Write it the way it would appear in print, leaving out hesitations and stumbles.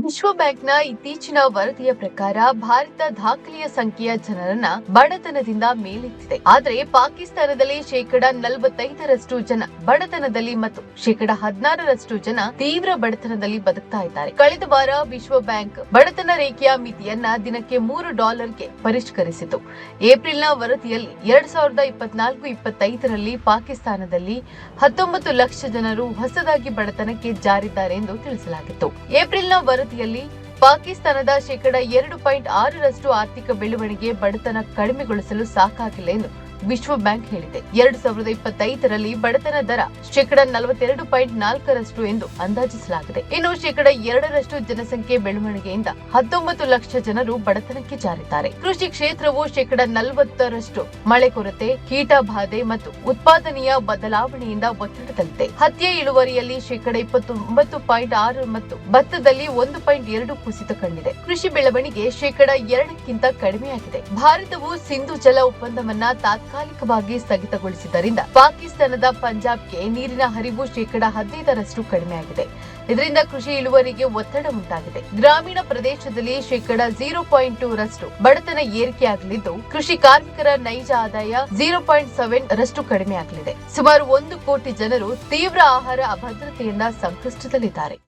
ವಿಶ್ವ ಬ್ಯಾಂಕ್ನ ಇತ್ತೀಚಿನ ವರದಿಯ ಪ್ರಕಾರ ಭಾರತ ದಾಖಲೆಯ ಸಂಖ್ಯೆಯ ಜನರನ್ನ ಬಡತನದಿಂದ ಮೇಲೆತ್ತಿದೆ. ಆದರೆ ಪಾಕಿಸ್ತಾನದಲ್ಲಿ 45% ಜನ ಬಡತನದಲ್ಲಿ ಮತ್ತು 16% ಜನ ತೀವ್ರ ಬಡತನದಲ್ಲಿ ಬದುಕ್ತಾ ಇದ್ದಾರೆ. ಕಳೆದ ವಾರ ವಿಶ್ವ ಬ್ಯಾಂಕ್ ಬಡತನ ರೇಖೆಯ ಮಿತಿಯನ್ನ ದಿನಕ್ಕೆ $3ಗೆ ಪರಿಷ್ಕರಿಸಿತು. ಏಪ್ರಿಲ್ನ ವರದಿಯಲ್ಲಿ 2024-25ರಲ್ಲಿ ಪಾಕಿಸ್ತಾನದಲ್ಲಿ 19 ಲಕ್ಷ ಜನರು ಹೊಸದಾಗಿ ಬಡತನಕ್ಕೆ ಜಾರಿದ್ದಾರೆ ಎಂದು ತಿಳಿಸಲಾಗಿತ್ತು. ಏಪ್ರಿಲ್ನ ವರದಿಯಲ್ಲಿ ಪಾಕಿಸ್ತಾನದ 2.6% ಆರ್ಥಿಕ ಬೆಳವಣಿಗೆ ಬಡತನ ಕಡಿಮೆಗೊಳಿಸಲು ಸಾಕಾಗಿಲ್ಲ ಎಂದು ವಿಶ್ವ ಬ್ಯಾಂಕ್ ಹೇಳಿದೆ. 2025ರಲ್ಲಿ ಬಡತನ ದರ 42.4% ಎಂದು ಅಂದಾಜಿಸಲಾಗಿದೆ. ಇನ್ನು 2% ಜನಸಂಖ್ಯೆ ಬೆಳವಣಿಗೆಯಿಂದ 19 ಲಕ್ಷ ಜನರು ಬಡತನಕ್ಕೆ ಜಾರಿದ್ದಾರೆ. ಕೃಷಿ ಕ್ಷೇತ್ರವು 40% ಮಳೆ ಕೊರತೆ, ಕೀಟ ಬಾಧೆ ಮತ್ತು ಉತ್ಪಾದನೆಯ ಬದಲಾವಣೆಯಿಂದ ಒತ್ತಡದಲ್ಲಿದೆ. ಹತ್ತಿಯ ಇಳುವರಿಯಲ್ಲಿ 29.6 ಮತ್ತು ಭತ್ತದಲ್ಲಿ 1.2 ಕುಸಿತ ಕಂಡಿದೆ. ಕೃಷಿ ಬೆಳವಣಿಗೆ 2%ಕ್ಕಿಂತ ಕಡಿಮೆಯಾಗಿದೆ. ಭಾರತವು ಸಿಂಧು ಜಲ ಒಪ್ಪಂದವನ್ನ ತಾತ್ಕಾಲಿಕವಾಗಿ ಸ್ಥಗಿತಗೊಳಿಸಿದ್ದರಿಂದ ಪಾಕಿಸ್ತಾನದ ಪಂಜಾಬ್ಗೆ ನೀರಿನ ಹರಿವು 15% ಕಡಿಮೆಯಾಗಿದೆ. ಇದರಿಂದ ಕೃಷಿ ಇಳುವರಿಗೆ ಒತ್ತಡ ಉಂಟಾಗಿದೆ. ಗ್ರಾಮೀಣ ಪ್ರದೇಶದಲ್ಲಿ 0.2% ಬಡತನ ಏರಿಕೆಯಾಗಲಿದ್ದು, ಕೃಷಿ ಕಾರ್ಮಿಕರ ನೈಜ ಆದಾಯ 0.7% ಕಡಿಮೆಯಾಗಲಿದೆ. ಸುಮಾರು 1 ಕೋಟಿ ಜನರು ತೀವ್ರ ಆಹಾರ ಅಭದ್ರತೆಯಿಂದ ಸಂಕಷ್ಟದಲ್ಲಿದ್ದಾರೆ.